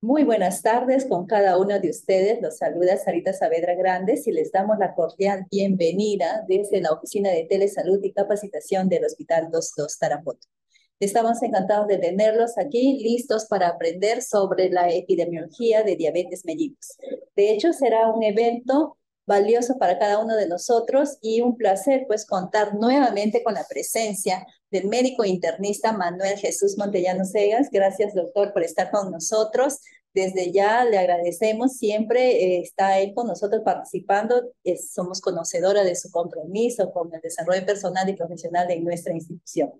Muy buenas tardes con cada uno de ustedes. Los saluda Sarita Saavedra Grandes y les damos la cordial bienvenida desde la Oficina de Telesalud y Capacitación del Hospital 22 Tarapoto. Estamos encantados de tenerlos aquí listos para aprender sobre la epidemiología de diabetes mellitus. De hecho, será un evento valioso para cada uno de nosotros y un placer pues contar nuevamente con la presencia del médico internista Manuel Jesús Montellano Segas. Gracias, doctor, por estar con nosotros. Desde ya le agradecemos, siempre está él con nosotros participando, somos conocedora de su compromiso con el desarrollo personal y profesional de nuestra institución.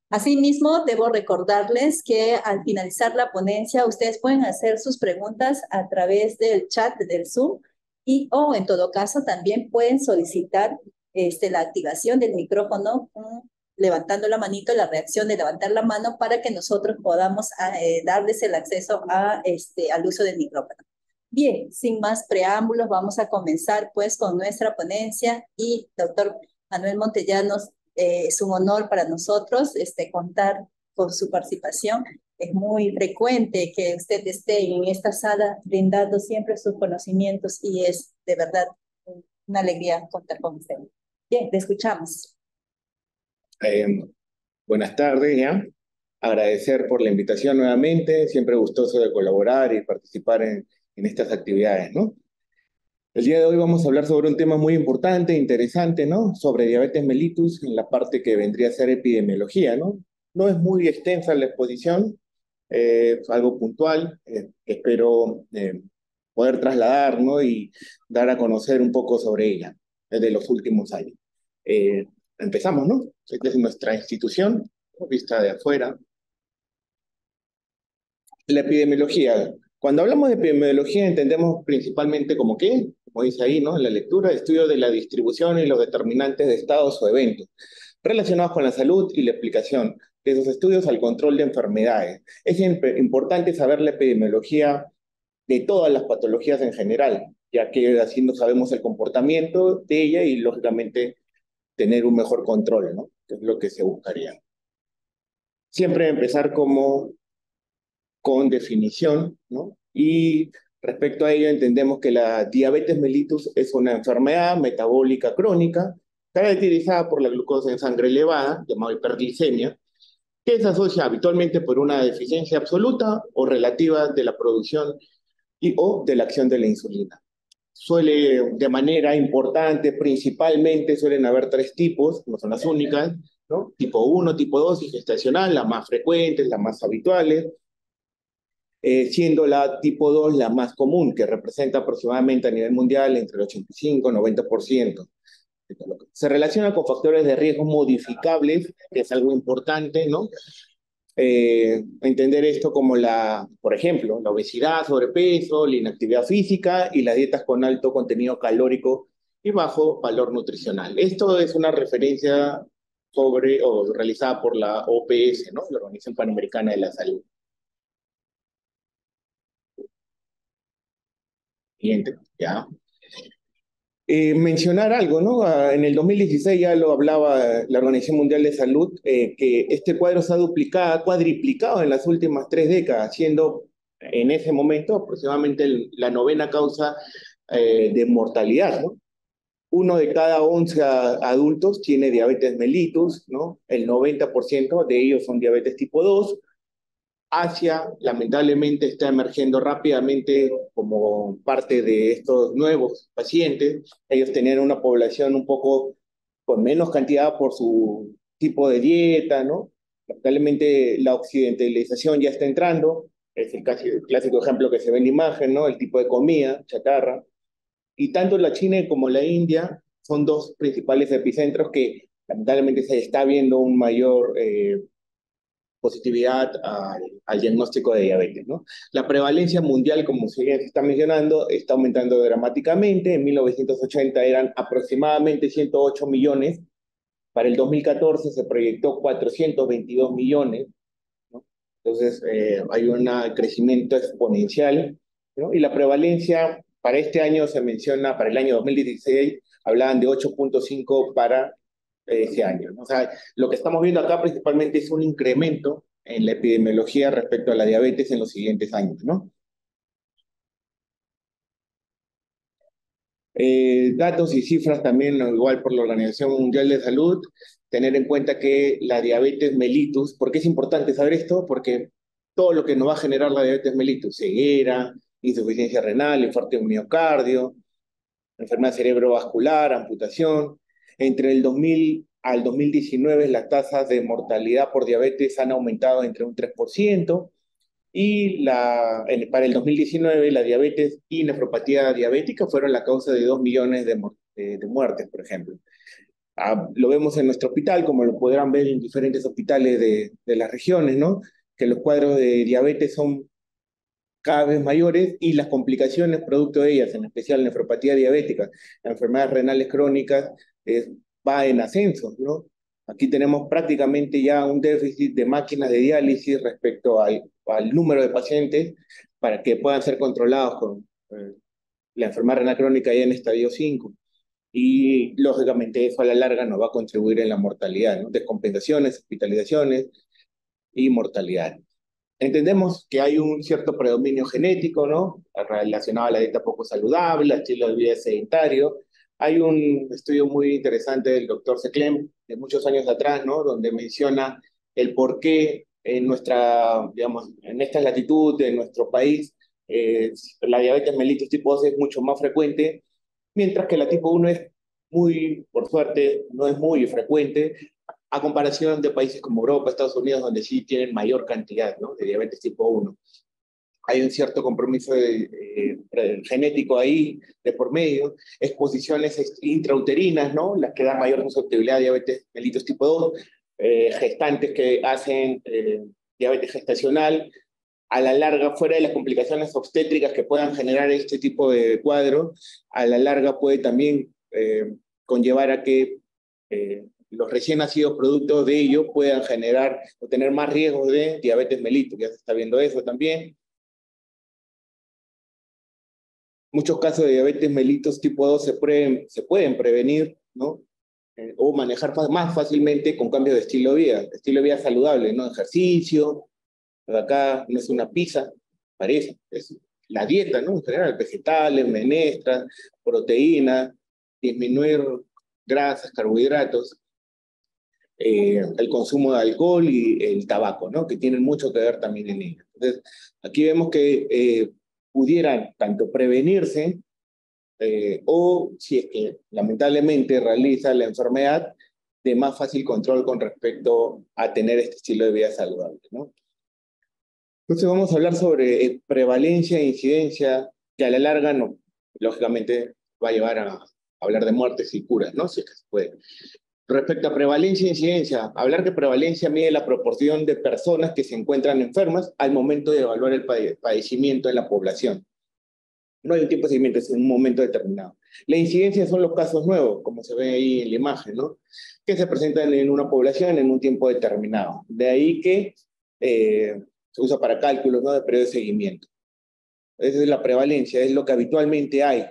Asimismo, debo recordarles que al finalizar la ponencia, ustedes pueden hacer sus preguntas a través del chat del Zoom y o en todo caso también pueden solicitar la activación del micrófono levantando la manito, la reacción de levantar la mano para que nosotros podamos darles el acceso al uso del micrófono. Bien, sin más preámbulos, vamos a comenzar pues con nuestra ponencia y doctor Manuel Montellanos, es un honor para nosotros contar con su participación. Es muy frecuente que usted esté en esta sala brindando siempre sus conocimientos y es de verdad una alegría contar con usted. Bien, le escuchamos. Eh, Buenas tardes, ya. Agradecer por la invitación nuevamente, siempre gustoso de colaborar y participar en estas actividades, ¿no? El día de hoy vamos a hablar sobre un tema muy importante, interesante, ¿no? Sobre diabetes mellitus en la parte que vendría a ser epidemiología, ¿no? No es muy extensa la exposición, es algo puntual, espero poder trasladar, ¿no? Y dar a conocer un poco sobre ella desde los últimos años. Eh, Empezamos, ¿no? Esta es nuestra institución, vista de afuera. La epidemiología. Cuando hablamos de epidemiología entendemos principalmente como qué, como dice ahí, ¿no? En la lectura, estudio de la distribución y los determinantes de estados o eventos relacionados con la salud y la explicación de esos estudios al control de enfermedades. Es importante saber la epidemiología de todas las patologías en general, ya que así no sabemos el comportamiento de ella y lógicamente tener un mejor control, ¿no? Que es lo que se buscaría. Siempre empezar con definición, ¿no? Y respecto a ello entendemos que la diabetes mellitus es una enfermedad metabólica crónica caracterizada por la glucosa en sangre elevada, llamada hiperglicemia, que se asocia habitualmente por una deficiencia absoluta o relativa de la producción y o de la acción de la insulina. Suele, de manera importante, principalmente suelen haber tres tipos, no son las únicas, ¿no? Tipo 1, tipo 2 y gestacional, las más frecuentes, las más habituales, siendo la tipo 2 la más común, que representa aproximadamente a nivel mundial entre el 85 y 90%. Se relaciona con factores de riesgo modificables, que es algo importante, ¿no? Entender esto como por ejemplo, la obesidad, sobrepeso, la inactividad física y las dietas con alto contenido calórico y bajo valor nutricional. Esto es una referencia realizada por la OPS, ¿no? La Organización Panamericana de la Salud. Siguiente, ya. Mencionar algo, ¿no? En el 2016 ya lo hablaba la Organización Mundial de Salud, que este cuadro se ha cuadriplicado en las últimas 3 décadas, siendo en ese momento aproximadamente la novena causa de mortalidad, ¿no? Uno de cada 11 adultos tiene diabetes mellitus, ¿no? El 90% de ellos son diabetes tipo 2. Asia lamentablemente está emergiendo rápidamente como parte de estos nuevos pacientes. Ellos tenían una población un poco con menos cantidad por su tipo de dieta, ¿no? Lamentablemente la occidentalización ya está entrando, es el clásico ejemplo que se ve en la imagen, ¿no? El tipo de comida, chatarra. Y tanto la China como la India son dos principales epicentros que lamentablemente se está viendo un mayor positividad al diagnóstico de diabetes, ¿no? La prevalencia mundial, como se está mencionando, está aumentando dramáticamente. En 1980 eran aproximadamente 108 millones. Para el 2014 se proyectó 422 millones, ¿no? Entonces, hay un crecimiento exponencial, ¿no? Y la prevalencia para este año se menciona, para el año 2016, hablaban de 8.5 para ese año, ¿no? O sea, lo que estamos viendo acá principalmente es un incremento en la epidemiología respecto a la diabetes en los siguientes años, ¿no? Datos y cifras también, ¿no? Igual por la Organización Mundial de Salud, tener en cuenta que la diabetes mellitus, ¿por qué es importante saber esto? Porque todo lo que nos va a generar la diabetes mellitus, ceguera, insuficiencia renal, infarto de miocardio, enfermedad cerebrovascular, amputación. Entre el 2000 al 2019 las tasas de mortalidad por diabetes han aumentado entre un 3%, y para el 2019 la diabetes y nefropatía diabética fueron la causa de 2 millones de muertes, por ejemplo. Lo vemos en nuestro hospital, como lo podrán ver en diferentes hospitales de las regiones, ¿no? Que los cuadros de diabetes son cada vez mayores y las complicaciones producto de ellas, en especial nefropatía diabética, enfermedades renales crónicas, va en ascenso, ¿no? Aquí tenemos prácticamente ya un déficit de máquinas de diálisis respecto al número de pacientes para que puedan ser controlados con la enfermedad renal crónica ya en estadio 5. Y lógicamente eso a la larga nos va a contribuir en la mortalidad, ¿no? Descompensaciones, hospitalizaciones y mortalidad. Entendemos que hay un cierto predominio genético, ¿no? Relacionado a la dieta poco saludable, al estilo de vida sedentario. Hay un estudio muy interesante del doctor Seclem de muchos años atrás, ¿no? Donde menciona el por qué en nuestra, digamos, en esta latitud de nuestro país, la diabetes mellitus tipo 2 es mucho más frecuente, mientras que la tipo 1 es muy, por suerte, no es muy frecuente, a comparación de países como Europa, Estados Unidos, donde sí tienen mayor cantidad, ¿no?, de diabetes tipo 1. Hay un cierto compromiso genético ahí de por medio, exposiciones intrauterinas, ¿no?, las que dan mayor susceptibilidad a diabetes mellitus tipo 2, gestantes que hacen diabetes gestacional, a la larga, fuera de las complicaciones obstétricas que puedan generar este tipo de cuadro, a la larga puede también conllevar a que los recién nacidos producto de ello puedan generar o tener más riesgos de diabetes mellitus. Ya se está viendo eso también. Muchos casos de diabetes mellitus tipo 2 se pueden prevenir, ¿no? O manejar más fácilmente con cambios de estilo de vida saludable, ¿no? Ejercicio, acá no es una pizza, parece, es la dieta, ¿no? En general, vegetales, menestras, proteínas, disminuir grasas, carbohidratos, el consumo de alcohol y el tabaco, ¿no? Que tienen mucho que ver también en ello. Entonces, aquí vemos que pudieran tanto prevenirse o, si es que lamentablemente realiza la enfermedad, de más fácil control con respecto a tener este estilo de vida saludable, ¿no? Entonces vamos a hablar sobre prevalencia e incidencia, que a la larga, no, lógicamente, va a llevar a hablar de muertes y curas, ¿no? Si es que se puede. Respecto a prevalencia e incidencia, hablar de prevalencia mide la proporción de personas que se encuentran enfermas al momento de evaluar el padecimiento en la población. No hay un tiempo de seguimiento, es en un momento determinado. La incidencia son los casos nuevos, como se ve ahí en la imagen, ¿no?, que se presentan en una población en un tiempo determinado. De ahí que se usa para cálculos, ¿no?, de periodo de seguimiento. Esa es la prevalencia, es lo que habitualmente hay,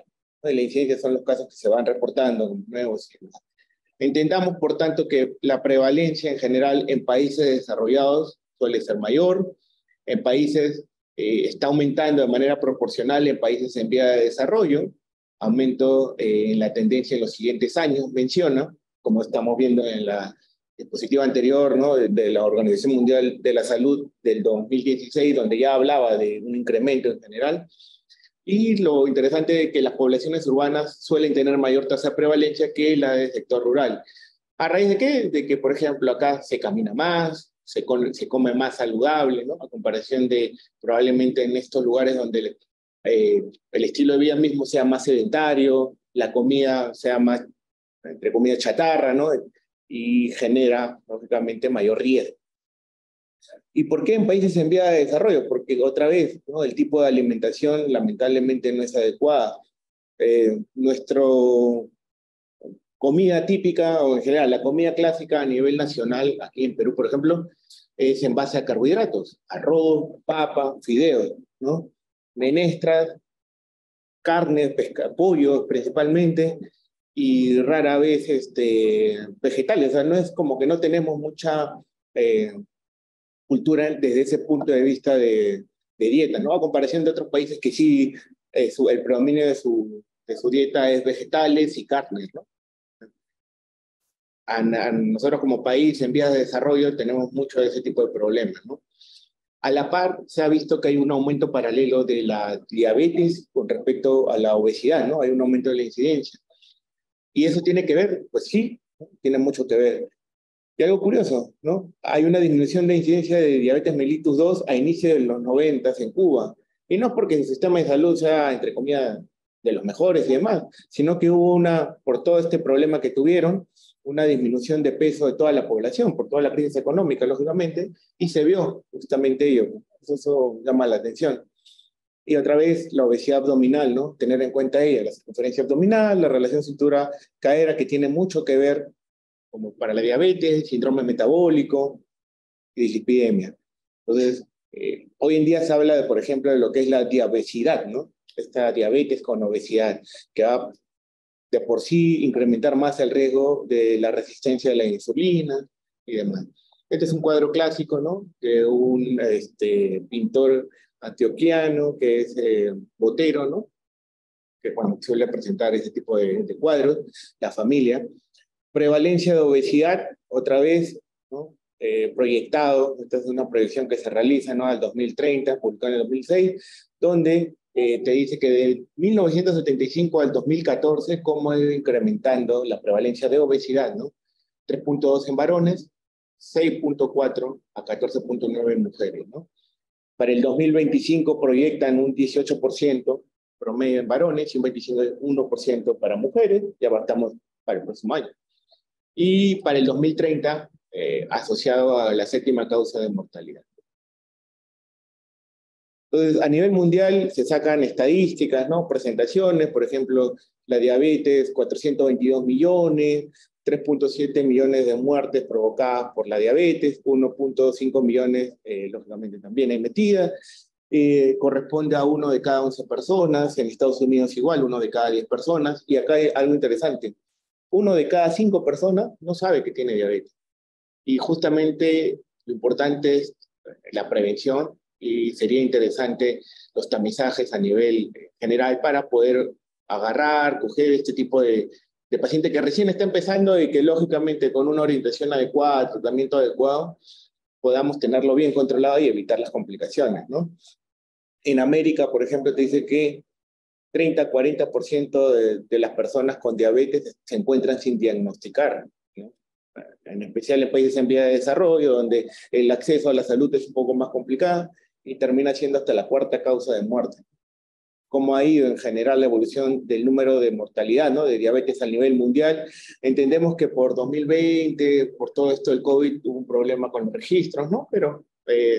¿no? Y la incidencia son los casos que se van reportando nuevos. Entendamos, por tanto, que la prevalencia en general en países desarrollados suele ser mayor, en países está aumentando de manera proporcional en países en vía de desarrollo, aumento en la tendencia en los siguientes años, menciona, como estamos viendo en la diapositiva anterior, ¿no?, de la Organización Mundial de la Salud del 2016, donde ya hablaba de un incremento en general. Y lo interesante es que las poblaciones urbanas suelen tener mayor tasa de prevalencia que la del sector rural. ¿A raíz de qué? De que, por ejemplo, acá se camina más, se come más saludable, ¿no?, a comparación de probablemente en estos lugares donde el estilo de vida mismo sea más sedentario, la comida sea más, entre comillas, chatarra, ¿no?, y genera, lógicamente, mayor riesgo. ¿Y por qué en países en vía de desarrollo? Porque otra vez, ¿no?, el tipo de alimentación lamentablemente no es adecuada. Nuestro comida típica, o en general la comida clásica a nivel nacional, aquí en Perú, por ejemplo, es en base a carbohidratos: arroz, papa, fideos, ¿no?, menestras, carne, pollo principalmente, y rara vez vegetales. O sea, no es como que no tenemos mucha cultura desde ese punto de vista de dieta, ¿no? A comparación de otros países que sí, el predominio de su dieta es vegetales y carnes, ¿no? Nosotros como país en vías de desarrollo tenemos mucho de ese tipo de problemas, ¿no? A la par, se ha visto que hay un aumento paralelo de la diabetes con respecto a la obesidad, ¿no? Hay un aumento de la incidencia. ¿Y eso tiene que ver? Pues sí, ¿no? Tiene mucho que ver. Y algo curioso, ¿no? Hay una disminución de incidencia de diabetes mellitus 2 a inicio de los 90 en Cuba. Y no es porque el sistema de salud sea, entre comillas, de los mejores y demás, sino que hubo por todo este problema que tuvieron, una disminución de peso de toda la población, por toda la crisis económica, lógicamente, y se vio justamente ello. Eso llama la atención. Y otra vez, la obesidad abdominal, ¿no? Tener en cuenta ella, la circunferencia abdominal, la relación cintura-cadera, que tiene mucho que ver como para la diabetes, síndrome metabólico y dislipidemia. Entonces, hoy en día se habla, por ejemplo, de lo que es la diabesidad, ¿no? Esta diabetes con obesidad, que va de por sí incrementar más el riesgo de la resistencia a la insulina y demás. Este es un cuadro clásico, ¿no? De un pintor antioquiano, que es Botero, ¿no? Que bueno, suele presentar ese tipo de cuadros, la familia. Prevalencia de obesidad, otra vez, ¿no? Proyectado, esta es una proyección que se realiza, ¿no? Al 2030, publicado en el 2006, donde te dice que de 1975 al 2014, cómo ha ido incrementando la prevalencia de obesidad, ¿no? 3.2 en varones, 6.4 a 14.9 en mujeres, ¿no? Para el 2025 proyectan un 18% promedio en varones y un 21% para mujeres, ya estamos para el próximo año. Y para el 2030, asociado a la séptima causa de mortalidad. Entonces, a nivel mundial se sacan estadísticas, ¿no? Presentaciones, por ejemplo, la diabetes, 422 millones, 3.7 millones de muertes provocadas por la diabetes, 1.5 millones, lógicamente, también hay metidas, corresponde a 1 de cada 11 personas, en Estados Unidos igual, 1 de cada 10 personas, y acá hay algo interesante, 1 de cada 5 personas no sabe que tiene diabetes. Y justamente lo importante es la prevención y sería interesante los tamizajes a nivel general para poder agarrar, coger este tipo de paciente que recién está empezando y que lógicamente con una orientación adecuada, tratamiento adecuado, podamos tenerlo bien controlado y evitar las complicaciones, ¿no? En América, por ejemplo, te dice que 30-40% de las personas con diabetes se encuentran sin diagnosticar, ¿no? En especial en países en vía de desarrollo, donde el acceso a la salud es un poco más complicado y termina siendo hasta la cuarta causa de muerte. ¿Cómo ha ido en general la evolución del número de mortalidad, ¿no? De diabetes a nivel mundial? Entendemos que por 2020, por todo esto del COVID, hubo un problema con los registros, ¿no? Pero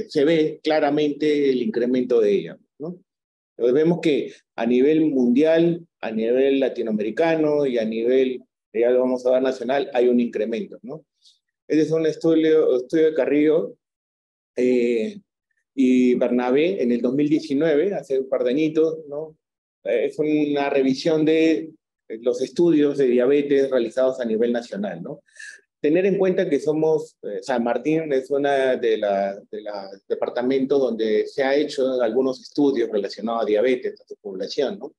se ve claramente el incremento de ella, ¿no? Entonces vemos que a nivel mundial, a nivel latinoamericano y a nivel, ya lo vamos a ver, nacional, hay un incremento, ¿no? Este es un estudio de Carrillo y Bernabé en el 2019, hace un par de añitos, ¿no? Es una revisión de los estudios de diabetes realizados a nivel nacional, ¿no? Tener en cuenta que San Martín es una de los departamentos donde se ha hecho algunos estudios relacionados a diabetes, a su población, ¿no?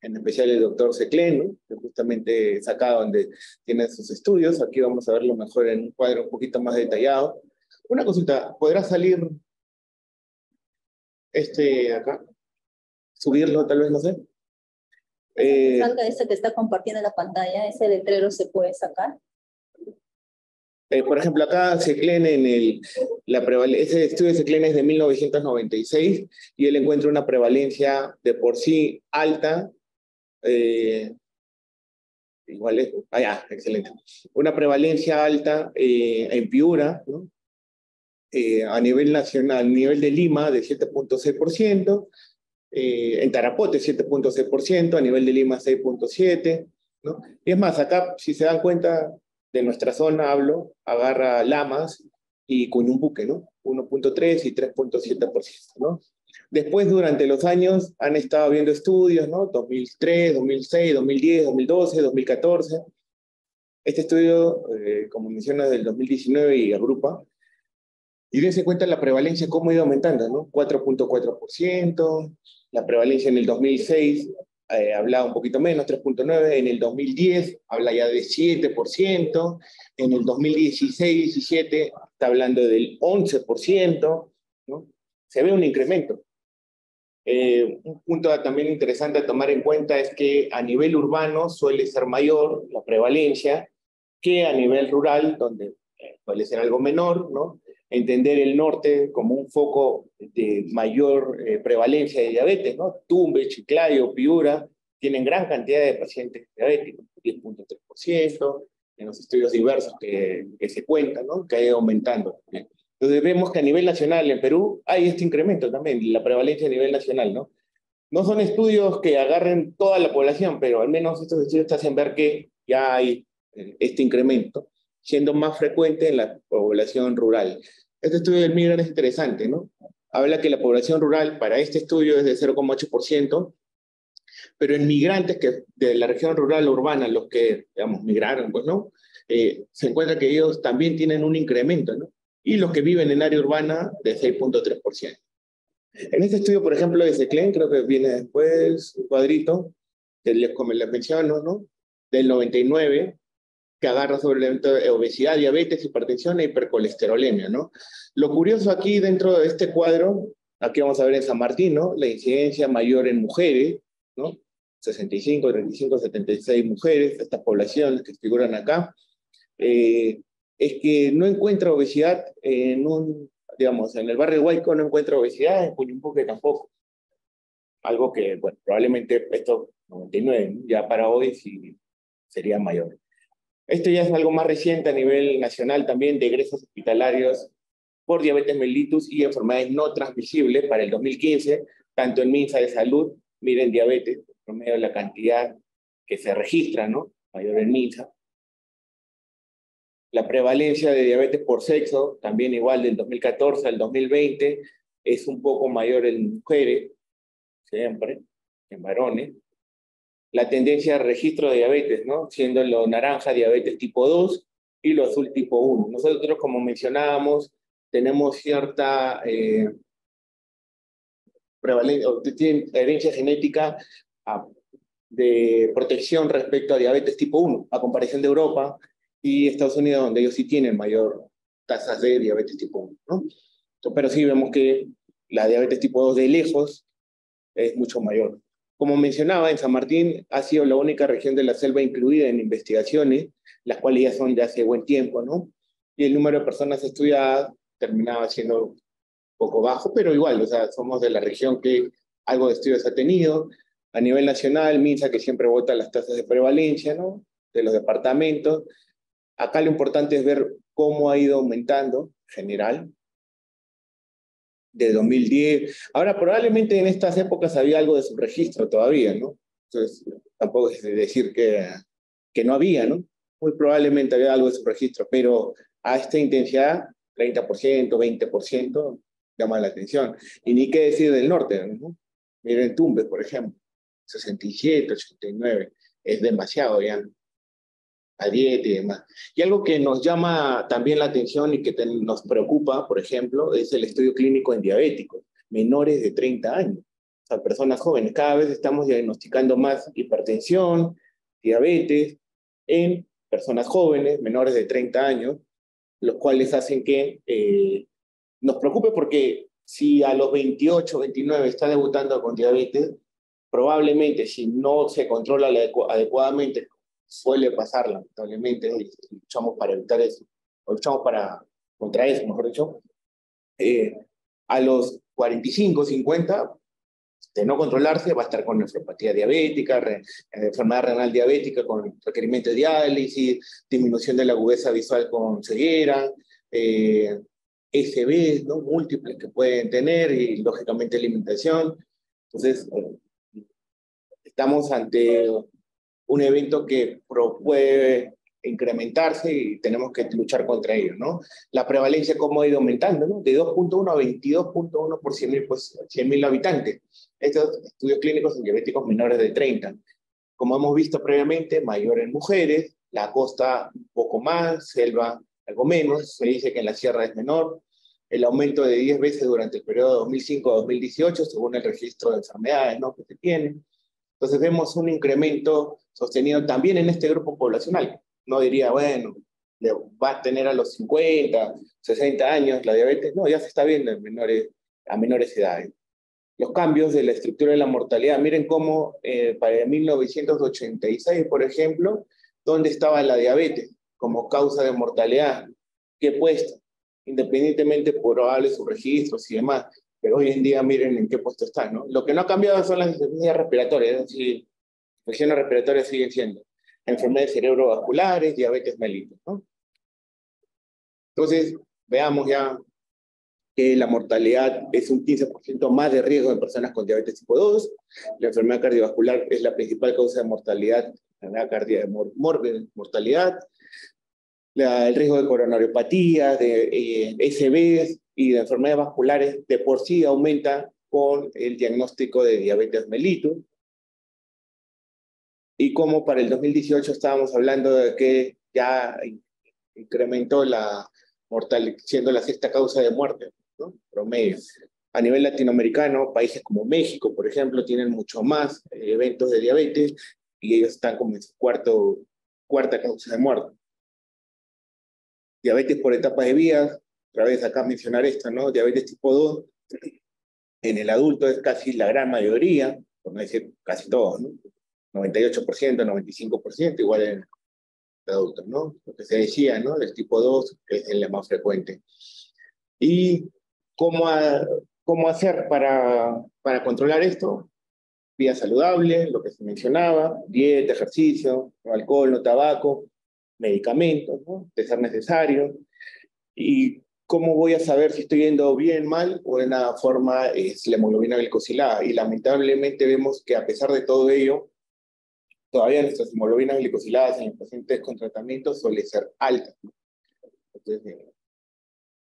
En especial el doctor Seclén, ¿no? Que justamente es acá donde tiene sus estudios. Aquí vamos a verlo mejor en un cuadro un poquito más detallado. Una consulta, ¿podrá salir acá? Subirlo, tal vez, no sé. Salga ese que está compartiendo la pantalla, ese letrero se puede sacar. Por ejemplo, acá Seclén ese estudio de Seclén es de 1996 y él encuentra una prevalencia de por sí alta, igual es, ya, excelente, una prevalencia alta en Piura, ¿no? A nivel nacional, a nivel de Lima de 7.6%, en Tarapoto 7.6%, a nivel de Lima 6.7%, ¿no? Y es más, acá, si se dan cuenta, de nuestra zona hablo, agarra Lamas y Cuñumbuque, ¿no? 1.3 y 3.7%, ¿no? Después, durante los años, han estado viendo estudios, ¿no? 2003, 2006, 2010, 2012, 2014. Este estudio, como menciona, del 2019 y agrupa, y dense cuenta la prevalencia, cómo ha ido aumentando, ¿no? 4.4%, la prevalencia en el 2006 hablaba un poquito menos, 3.9, en el 2010 habla ya de 7%, en el 2016-17 está hablando del 11%, ¿no? Se ve un incremento. Un punto también interesante a tomar en cuenta es que a nivel urbano suele ser mayor la prevalencia que a nivel rural, donde suele ser algo menor, ¿no? Entender el norte como un foco de mayor prevalencia de diabetes, ¿no? Tumbes, Chiclayo, Piura, tienen gran cantidad de pacientes diabéticos, 10.3%, en los estudios diversos que se cuentan, ¿no? Que ha ido aumentando. Entonces vemos que a nivel nacional en Perú hay este incremento también, la prevalencia a nivel nacional, ¿no? No son estudios que agarren toda la población, pero al menos estos estudios te hacen ver que ya hay este incremento, siendo más frecuente en la población rural. Este estudio del Migran es interesante, ¿no? Habla que la población rural para este estudio es de 0,8%, pero en migrantes que de la región rural o urbana, los que, digamos, migraron, pues, ¿no? Se encuentra que ellos también tienen un incremento, ¿no? Y los que viven en área urbana de 6.3%. En este estudio, por ejemplo, de Seclen, creo que viene después, un cuadrito, como les menciono, ¿no? Del 99, que agarra sobre el evento de obesidad, diabetes, hipertensión e hipercolesterolemia, ¿no? Lo curioso aquí dentro de este cuadro, aquí vamos a ver en San Martín, ¿no? La incidencia mayor en mujeres, ¿no? 65, 35, 76 mujeres, estas poblaciones que figuran acá, es que no encuentra obesidad en un, digamos, en el barrio de Huayco no encuentra obesidad, en Puñumpuque tampoco. Algo que, bueno, probablemente esto, 99, ¿no? Ya para hoy sí sería mayor. Esto ya es algo más reciente a nivel nacional también de egresos hospitalarios por diabetes mellitus y enfermedades no transmisibles para el 2015, tanto en MINSA de salud, miren diabetes, promedio de la cantidad que se registra, ¿no? Mayor en MINSA. La prevalencia de diabetes por sexo, también igual del 2014 al 2020, es un poco mayor en mujeres, siempre, en varones. La tendencia al registro de diabetes, ¿no? Siendo lo naranja diabetes tipo 2 y lo azul tipo 1. Nosotros, como mencionábamos, tenemos cierta prevalencia, o tienen herencia genética de protección respecto a diabetes tipo 1, a comparación de Europa y Estados Unidos, donde ellos sí tienen mayor tasas de diabetes tipo 1, ¿no? Pero sí vemos que la diabetes tipo 2 de lejos es mucho mayor. Como mencionaba, en San Martín ha sido la única región de la selva incluida en investigaciones, las cuales ya son de hace buen tiempo, ¿no? Y el número de personas estudiadas terminaba siendo un poco bajo, pero igual, o sea, somos de la región que algo de estudios ha tenido. A nivel nacional, MINSA, que siempre vota las tasas de prevalencia, ¿no? De los departamentos. Acá lo importante es ver cómo ha ido aumentando en general de 2010. Ahora, probablemente en estas épocas había algo de subregistro todavía, ¿no? Entonces, tampoco es decir que no había, ¿no? Muy probablemente había algo de subregistro, pero a esta intensidad, 30%, 20%, llama la atención. Y ni qué decir del norte, ¿no? Miren Tumbes, por ejemplo, 67, 89, es demasiado ya, a dieta y demás. Y algo que nos llama también la atención y que nos preocupa, por ejemplo, es el estudio clínico en diabéticos, menores de 30 años, o sea, personas jóvenes. Cada vez estamos diagnosticando más hipertensión, diabetes en personas jóvenes, menores de 30 años, los cuales hacen que nos preocupe porque si a los 28, 29 está debutando con diabetes, probablemente si no se controla adecuadamente, suele pasar lamentablemente, y luchamos para evitar eso, o luchamos contra eso, mejor dicho, a los 45, 50, de no controlarse, va a estar con nefropatía diabética, enfermedad renal diabética con requerimiento de diálisis, disminución de la agudeza visual con ceguera, SB, ¿no? Múltiples que pueden tener y lógicamente alimentación. Entonces, estamos ante un evento que puede incrementarse y tenemos que luchar contra ello, ¿no? La prevalencia, ¿cómo ha ido aumentando, ¿no? De 2.1 a 22.1 por 100.000 pues, 100.000 habitantes. Estos estudios clínicos en diabéticos menores de 30. Como hemos visto previamente, mayor en mujeres, la costa un poco más, selva algo menos, se dice que en la sierra es menor, el aumento de 10 veces durante el periodo 2005 a 2018, según el registro de enfermedades, ¿no? Que se tienen. Entonces vemos un incremento sostenido también en este grupo poblacional. No diría, bueno, va a tener a los 50, 60 años la diabetes. No, ya se está viendo a menores edades. Los cambios de la estructura de la mortalidad. Miren cómo para 1986, por ejemplo, ¿dónde estaba la diabetes como causa de mortalidad? ¿Qué puesto? Independientemente probable sus registros y demás. Pero hoy en día miren en qué puesto está, ¿no? Lo que no ha cambiado son las enfermedades respiratorias, es decir, infecciones respiratorias siguen siendo enfermedades cerebrovasculares, diabetes mellitus, ¿no? Entonces, veamos ya que la mortalidad es un 15% más de riesgo en personas con diabetes tipo 2. La enfermedad cardiovascular es la principal causa de mortalidad, enfermedad cardíaca, mortalidad. El riesgo de coronariopatía, de SBs y de enfermedades vasculares de por sí aumenta con el diagnóstico de diabetes mellitus. Y como para el 2018 estábamos hablando de que ya incrementó la mortalidad, siendo la sexta causa de muerte, ¿no? Promedio. A nivel latinoamericano, países como México, por ejemplo, tienen mucho más eventos de diabetes y ellos están como en su cuarta causa de muerte. Diabetes por etapas de vida, otra vez acá mencionar esto, ¿no? Diabetes tipo 2, en el adulto es casi la gran mayoría, por no decir casi todos, ¿no? 98%, 95%, igual en adultos, ¿no? Lo que se decía, ¿no? El tipo 2 que es el más frecuente. ¿Y cómo hacer para controlar esto? Vida saludable, lo que se mencionaba, dieta, ejercicio, no alcohol, no tabaco, medicamentos, ¿no? De ser necesario. ¿Y cómo voy a saber si estoy yendo bien, mal? Buena forma es la hemoglobina glicosilada. Y lamentablemente vemos que a pesar de todo ello, todavía nuestras hemoglobinas glicosiladas en los pacientes con tratamiento suelen ser altas, ¿no? Entonces,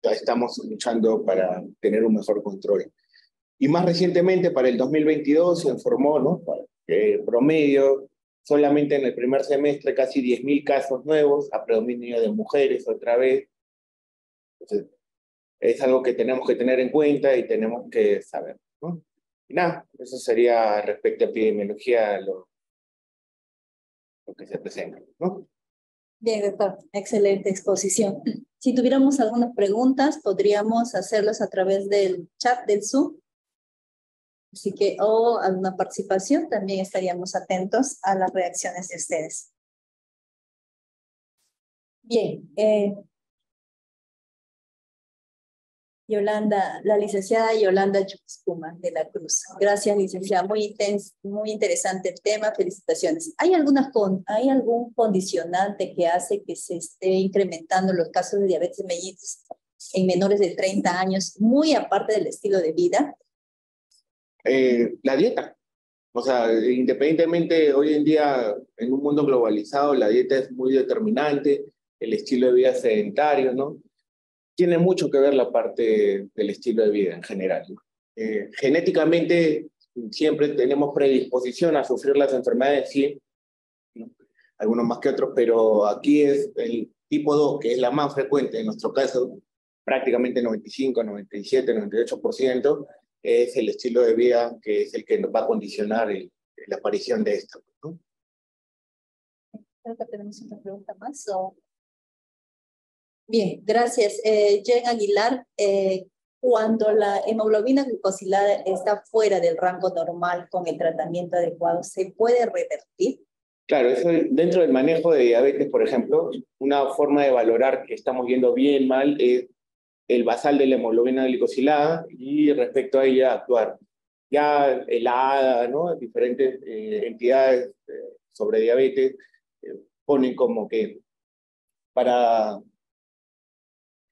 ya estamos luchando para tener un mejor control. Y más recientemente, para el 2022, se informó, ¿no? Que promedio, solamente en el primer semestre, casi 10.000 casos nuevos, a predominio de mujeres otra vez. Entonces, es algo que tenemos que tener en cuenta y tenemos que saber, ¿no? Y nada, eso sería respecto a epidemiología, lo que se presenta, ¿no? Bien, doctor, excelente exposición. Si tuviéramos algunas preguntas, podríamos hacerlas a través del chat del Zoom. Así que, o alguna participación, también estaríamos atentos a las reacciones de ustedes. Bien, Yolanda, la licenciada Yolanda Yuxpuma de la Cruz. Gracias, licenciada. Muy interesante el tema. Felicitaciones. ¿Hay algún condicionante que hace que se esté incrementando los casos de diabetes mellitus en menores de 30 años, muy aparte del estilo de vida? La dieta. O sea, independientemente, hoy en día, en un mundo globalizado, la dieta es muy determinante, el estilo de vida sedentario, ¿no? Tiene mucho que ver la parte del estilo de vida en general, ¿no? Genéticamente, siempre tenemos predisposición a sufrir las enfermedades, sí, ¿no? Algunos más que otros, pero aquí es el tipo 2, que es la más frecuente en nuestro caso, prácticamente 95, 97, 98%, es el estilo de vida que es el que nos va a condicionar la aparición de esto, ¿no? Creo que tenemos una pregunta más. Bien, gracias. Jen Aguilar, cuando la hemoglobina glicosilada está fuera del rango normal con el tratamiento adecuado, ¿se puede revertir? Claro, eso dentro del manejo de diabetes, por ejemplo, una forma de valorar que estamos yendo bien, mal, es el basal de la hemoglobina glicosilada y respecto a ella actuar. Ya el ADA, ¿no? Diferentes entidades sobre diabetes ponen como que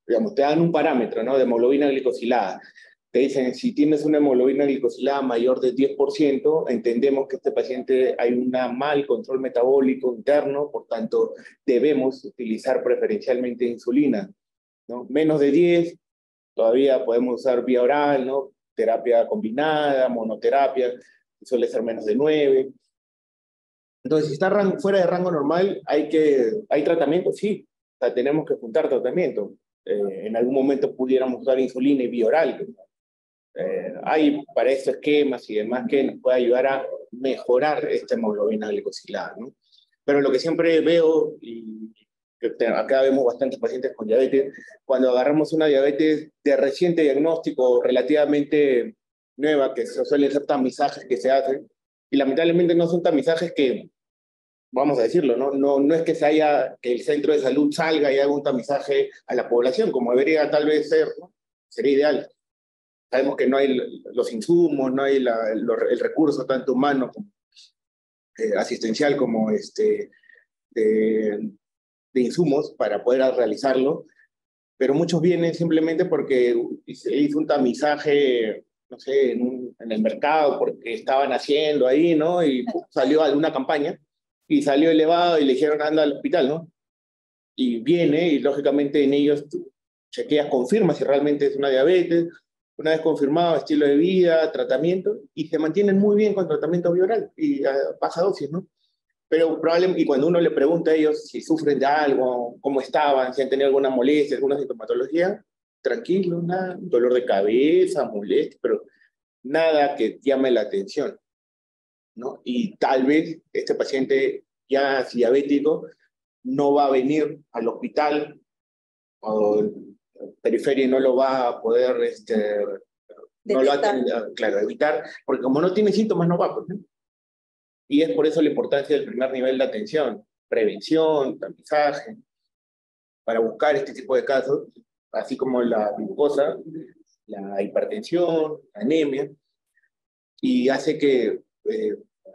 digamos, te dan un parámetro, ¿no? De hemoglobina glicosilada. Te dicen, si tienes una hemoglobina glicosilada mayor de 10%, entendemos que este paciente hay un mal control metabólico interno, por tanto, debemos utilizar preferencialmente insulina, ¿no? Menos de 10, todavía podemos usar vía oral, ¿no? Terapia combinada, monoterapia, suele ser menos de 9. Entonces, si está fuera de rango normal, ¿hay tratamiento? Sí, o sea, tenemos que juntar tratamiento. En algún momento pudiéramos usar insulina y vía oral. Hay para eso esquemas y demás que nos puede ayudar a mejorar esta hemoglobina glicosilada, ¿no? Pero lo que siempre veo, y acá vemos bastantes pacientes con diabetes, cuando agarramos una diabetes de reciente diagnóstico, relativamente nueva, que suelen ser tamizajes que se hacen, y lamentablemente no son tamizajes que, vamos a decirlo, no es que que el centro de salud salga y haga un tamizaje a la población, como debería tal vez ser, ¿no? Sería ideal. Sabemos que no hay los insumos, no hay el recurso tanto humano como asistencial como de, de insumos para poder realizarlo, pero muchos vienen simplemente porque se hizo un tamizaje, no sé, en el mercado, porque estaban haciendo ahí, ¿no? Y salió alguna campaña y salió elevado y le dijeron anda al hospital, ¿no? Y viene y lógicamente en ellos tú chequeas, confirmas si realmente es una diabetes, una vez confirmado estilo de vida, tratamiento, y se mantienen muy bien con tratamiento bioral y a baja dosis, ¿no? Pero probablemente, y cuando uno le pregunta a ellos si sufren de algo, cómo estaban, si han tenido alguna molestia, alguna sintomatología, tranquilo, nada, dolor de cabeza, molestia, pero nada que llame la atención, ¿no? Y tal vez este paciente ya diabético no va a venir al hospital o periferia no lo va a poder, no lo va a tener, claro, evitar, porque como no tiene síntomas no va, pues, ¿no? Y es por eso la importancia del primer nivel de atención, prevención, tamizaje, para buscar este tipo de casos, así como la glucosa, la hipertensión, la anemia, y hace que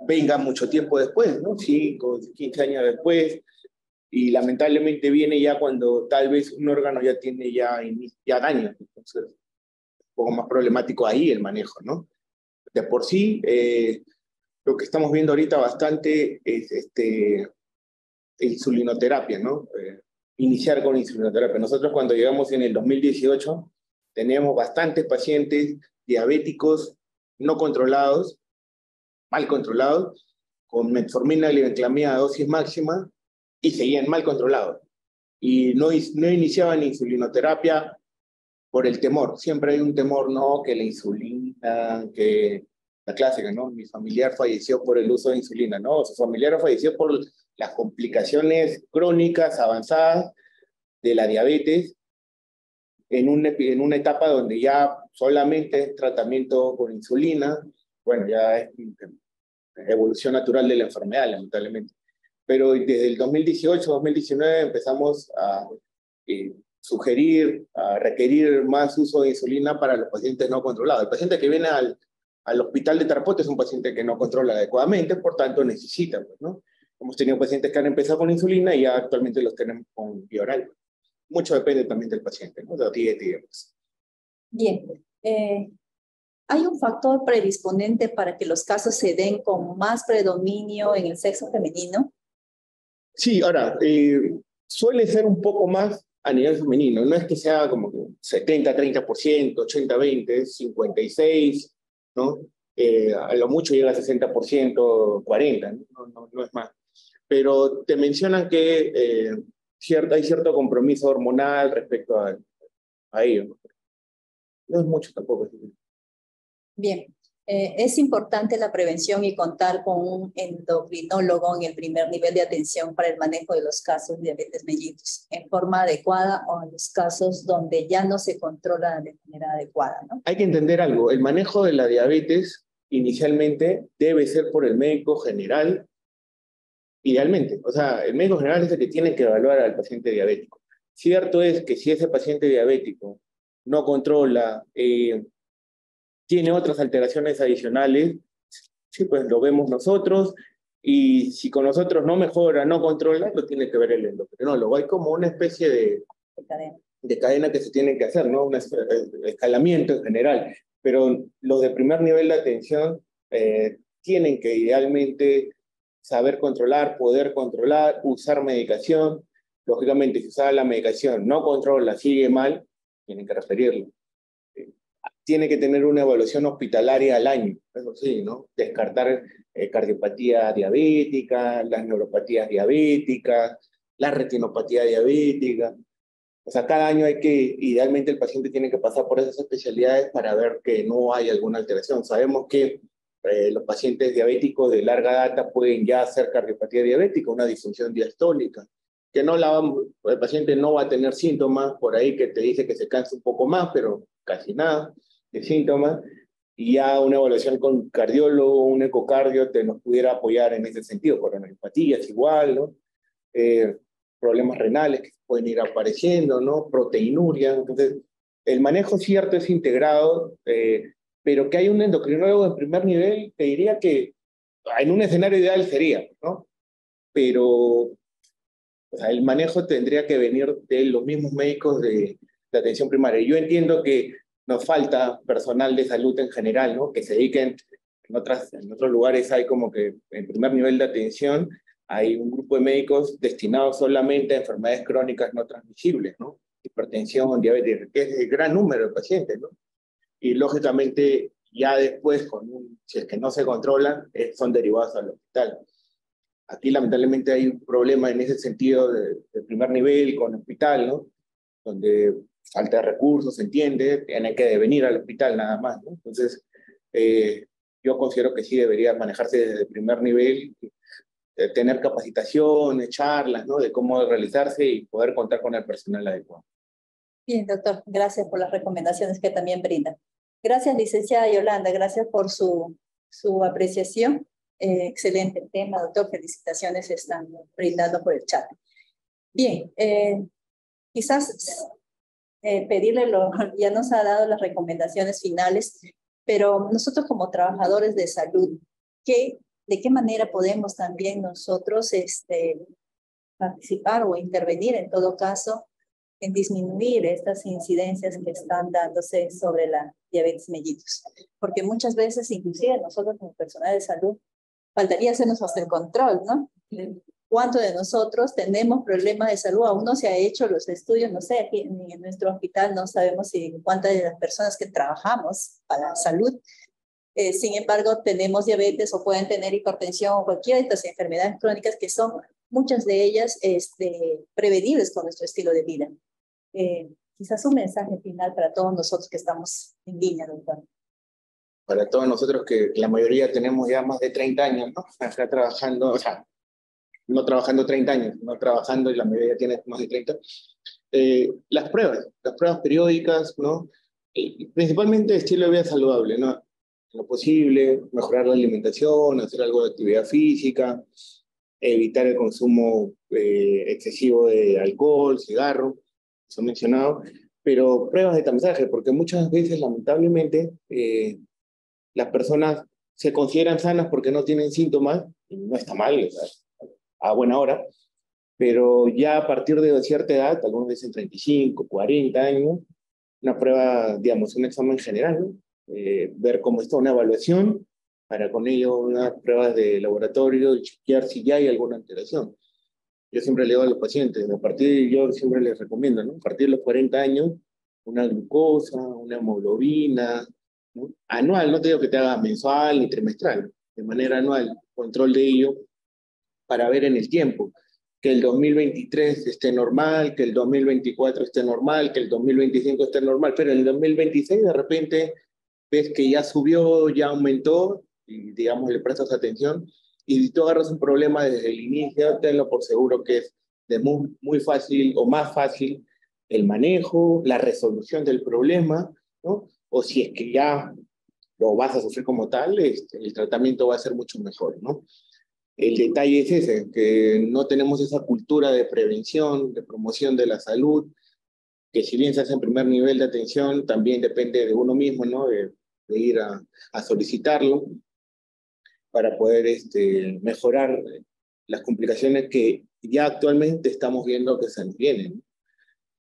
venga mucho tiempo después, ¿no? 5, 15 años después, y lamentablemente viene ya cuando tal vez un órgano ya tiene ya daño, entonces es un poco más problemático ahí el manejo, ¿no? De por sí, lo que estamos viendo ahorita bastante es insulinoterapia, ¿no? Iniciar con insulinoterapia. Nosotros cuando llegamos en el 2018 teníamos bastantes pacientes diabéticos no controlados, mal controlados, con metformina, glibenclamida a dosis máxima y seguían mal controlados. Y no iniciaban insulinoterapia por el temor. Siempre hay un temor, ¿no? Que la insulina, que la clásica, ¿no? Mi familiar falleció por el uso de insulina, ¿no? Su familiar falleció por las complicaciones crónicas avanzadas de la diabetes en una etapa donde ya solamente es tratamiento con insulina, bueno, ya es evolución natural de la enfermedad, lamentablemente. Pero desde el 2018, 2019 empezamos a sugerir, a requerir más uso de insulina para los pacientes no controlados. El paciente que viene al hospital de Tarapoto es un paciente que no controla adecuadamente, por tanto necesita, pues, ¿no? Hemos tenido pacientes que han empezado con insulina y ya actualmente los tenemos con bioral. Mucho depende también del paciente, ¿no? De la dieta y demás. Bien. ¿Hay un factor predisponente para que los casos se den con más predominio en el sexo femenino? Sí, ahora, suele ser un poco más a nivel femenino. No es que sea como 70-30%, 80-20, 56, ¿no? A lo mucho llega a 60%, 40%, no es más. Pero te mencionan que hay cierto compromiso hormonal respecto a ello, ¿no? No es mucho tampoco. Bien, es importante la prevención y contar con un endocrinólogo en el primer nivel de atención para el manejo de los casos de diabetes mellitus en forma adecuada o en los casos donde ya no se controla de manera adecuada, ¿no? Hay que entender algo, el manejo de la diabetes inicialmente debe ser por el médico general, idealmente. O sea, el médico general es el que tiene que evaluar al paciente diabético. Cierto es que si ese paciente diabético no controla, tiene otras alteraciones adicionales, sí, pues lo vemos nosotros, y si con nosotros no mejora, no controla, lo tiene que ver el endocrinólogo. Hay como una especie de cadena que se tiene que hacer, ¿no? Un escalamiento en general, pero los de primer nivel de atención tienen que idealmente saber controlar, poder controlar, usar medicación. Lógicamente, si usar la medicación no controla, sigue mal, tienen que referirlo. Tiene que tener una evaluación hospitalaria al año, eso sí, ¿no? Descartar cardiopatía diabética, las neuropatías diabéticas, la retinopatía diabética. O sea, cada año idealmente el paciente tiene que pasar por esas especialidades para ver que no hay alguna alteración. Sabemos que los pacientes diabéticos de larga data pueden ya hacer cardiopatía diabética, una disfunción diastólica, que el paciente no va a tener síntomas, por ahí que te dice que se cansa un poco más, pero casi nada de síntomas, y ya una evaluación con cardiólogo, un ecocardio, nos pudiera apoyar en ese sentido, coronariopatías igual, ¿no? Eh, Problemas renales que pueden ir apareciendo, ¿no? Proteinuria. Entonces, el manejo cierto es integrado, pero que hay un endocrinólogo de primer nivel, te diría que en un escenario ideal sería, ¿no? Pero o sea, el manejo tendría que venir de los mismos médicos de atención primaria. Yo entiendo que nos falta personal de salud en general, ¿no? Que se dediquen, en otros lugares hay como que en primer nivel de atención hay un grupo de médicos destinados solamente a enfermedades crónicas no transmisibles, ¿no? Hipertensión, diabetes, que es el gran número de pacientes, ¿no? Y lógicamente ya después, si es que no se controlan, son derivados al hospital. Aquí lamentablemente hay un problema en ese sentido de primer nivel con el hospital, ¿no? Donde falta de recursos, se entiende, tiene que venir al hospital nada más, ¿no? Entonces, yo considero que sí debería manejarse desde el primer nivel, tener capacitaciones, charlas, ¿no? De cómo realizarse y poder contar con el personal adecuado. Bien, doctor, gracias por las recomendaciones que también brinda. Gracias, licenciada Yolanda, gracias por su apreciación. Excelente tema, doctor, felicitaciones están brindando por el chat. Bien, quizás pedirle, ya nos ha dado las recomendaciones finales, pero nosotros como trabajadores de salud, ¿de qué manera podemos también nosotros participar o intervenir en todo caso en disminuir estas incidencias que están dándose sobre la diabetes mellitus? Porque muchas veces, inclusive nosotros como personal de salud, faltaría hacernos hasta el control, ¿no? ¿Cuántos de nosotros tenemos problemas de salud? Aún no se ha hecho los estudios, no sé, aquí en nuestro hospital no sabemos si cuántas de las personas que trabajamos para la salud, sin embargo, tenemos diabetes o pueden tener hipertensión o cualquiera de estas enfermedades crónicas que son muchas de ellas prevenibles con nuestro estilo de vida. Quizás un mensaje final para todos nosotros que estamos en línea, doctor. Para todos nosotros que la mayoría tenemos ya más de 30 años, ¿no? Acá trabajando, o sea, no trabajando 30 años, no trabajando y la mayoría tiene más de 30. Las pruebas periódicas, ¿no? Principalmente estilo de vida saludable, ¿no? Lo posible, mejorar la alimentación, hacer algo de actividad física, evitar el consumo excesivo de alcohol, cigarro, eso mencionado, pero pruebas de tamizaje, porque muchas veces, lamentablemente, las personas se consideran sanas porque no tienen síntomas, y no está mal, o sea, a buena hora, pero ya a partir de cierta edad, algunos dicen 35, 40 años, una prueba, digamos, un examen general, ¿no? Ver cómo está una evaluación, para con ello unas pruebas de laboratorio y chequear si ya hay alguna alteración. Yo siempre le digo a los pacientes, yo siempre les recomiendo, ¿no? A partir de los 40 años, una glucosa, una hemoglobina, ¿no? Anual, no te digo que te haga mensual ni trimestral, de manera anual, control de ello, para ver en el tiempo que el 2023 esté normal, que el 2024 esté normal, que el 2025 esté normal, pero en el 2026 de repente ves que ya subió, ya aumentó, y digamos le prestas atención, y si tú agarras un problema desde el inicio, tenlo por seguro que es de muy fácil o más fácil el manejo, la resolución del problema, ¿no? O si es que ya lo vas a sufrir como tal, el tratamiento va a ser mucho mejor, ¿no? El detalle es ese, que no tenemos esa cultura de prevención, de promoción de la salud, que si bien se hace en primer nivel de atención, también depende de uno mismo, ¿no? De ir a solicitarlo para poder mejorar las complicaciones que ya actualmente estamos viendo que se nos vienen, ¿no?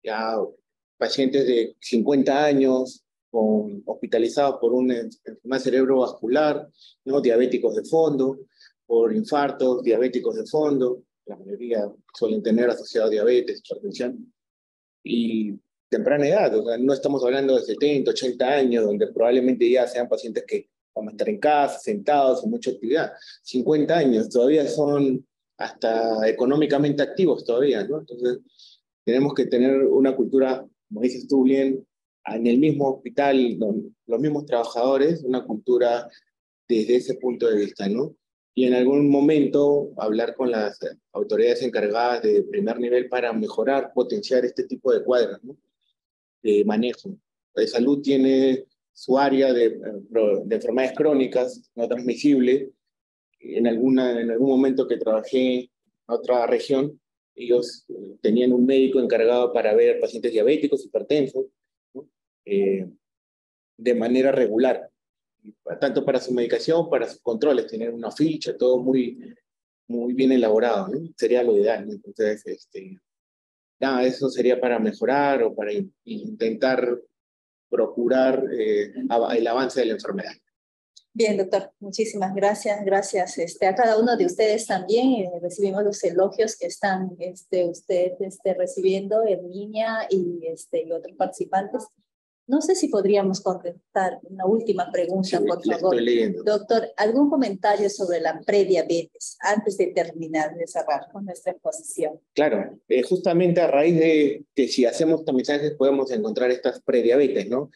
Ya pacientes de 50 años hospitalizados por una enfermedad cerebrovascular, ¿no? Diabéticos de fondo, por infartos, diabéticos de fondo, la mayoría suelen tener asociado diabetes, hipertensión, y temprana edad, o sea, no estamos hablando de 70, 80 años, donde probablemente ya sean pacientes que van a estar en casa, sentados, sin mucha actividad. 50 años, todavía son hasta económicamente activos todavía, ¿no? Entonces, tenemos que tener una cultura, como dices tú bien, en el mismo hospital, los mismos trabajadores, una cultura desde ese punto de vista, ¿no? Y en algún momento hablar con las autoridades encargadas de primer nivel para mejorar, potenciar este tipo de cuadros, ¿no? De manejo. De salud tiene su área de enfermedades crónicas no transmisibles. En algún momento que trabajé en otra región, ellos tenían un médico encargado para ver pacientes diabéticos, hipertensos, ¿no? De manera regular, tanto para su medicación, para sus controles, tener una ficha, todo muy bien elaborado, ¿no? Sería lo ideal, ¿no? Entonces, nada, eso sería para mejorar o para intentar procurar el avance de la enfermedad. Bien, doctor, muchísimas gracias. Gracias a cada uno de ustedes también. Recibimos los elogios que están usted recibiendo en línea y otros participantes. No sé si podríamos contestar una última pregunta, Sí, por la favor. estoy leyendo. Doctor, ¿algún comentario sobre la prediabetes antes de terminar de cerrar con nuestra exposición? Claro, justamente a raíz de que si hacemos tamizajes podemos encontrar estas prediabetes, ¿no?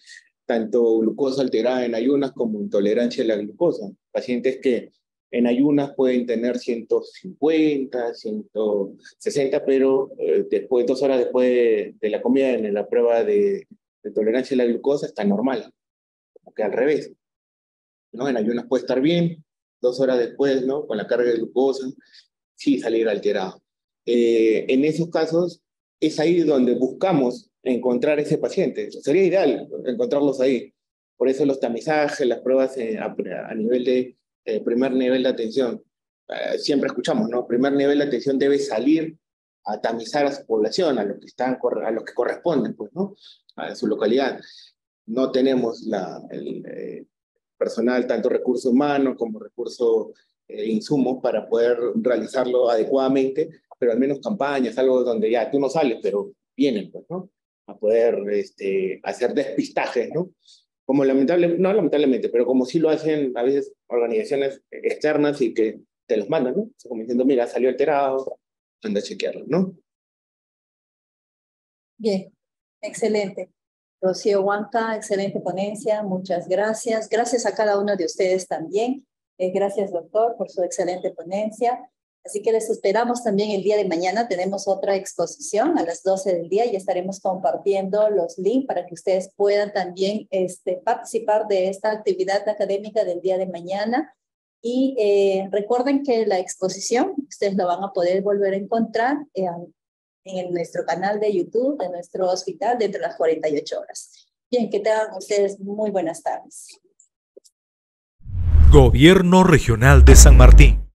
Tanto glucosa alterada en ayunas como intolerancia a la glucosa. Pacientes que en ayunas pueden tener 150, 160, pero después, 2 horas después de la comida, en la prueba de tolerancia a la glucosa está normal, como que al revés, ¿no? En ayunas puede estar bien, 2 horas después, ¿no? Con la carga de glucosa, sí salir alterado. En esos casos es ahí donde buscamos encontrar ese paciente. Sería ideal encontrarlos ahí. Por eso los tamizajes, las pruebas a nivel de primer nivel de atención. Siempre escuchamos, ¿no? Primer nivel de atención debe salir a tamizar a su población, a los que corresponden, pues, ¿no? A su localidad. No tenemos el personal, tanto recurso humano como recurso insumos para poder realizarlo adecuadamente, pero al menos campañas, algo donde ya tú no sales, pero vienen, pues, ¿no? A poder hacer despistajes, ¿no? Como no lamentablemente, pero como sí lo hacen a veces organizaciones externas y que te los mandan, ¿no? O sea, como diciendo, mira, salió alterado, anda a chequearlo, ¿no? Bien, excelente. Rocío Huanca, excelente ponencia, muchas gracias. Gracias a cada uno de ustedes también. Gracias, doctor, por su excelente ponencia. Así que les esperamos también el día de mañana. Tenemos otra exposición a las 12 del día y estaremos compartiendo los links para que ustedes puedan también participar de esta actividad académica del día de mañana. Y recuerden que la exposición ustedes la van a poder volver a encontrar en nuestro canal de YouTube, de nuestro hospital, dentro de las 48 horas. Bien, que tengan ustedes muy buenas tardes. Gobierno Regional de San Martín.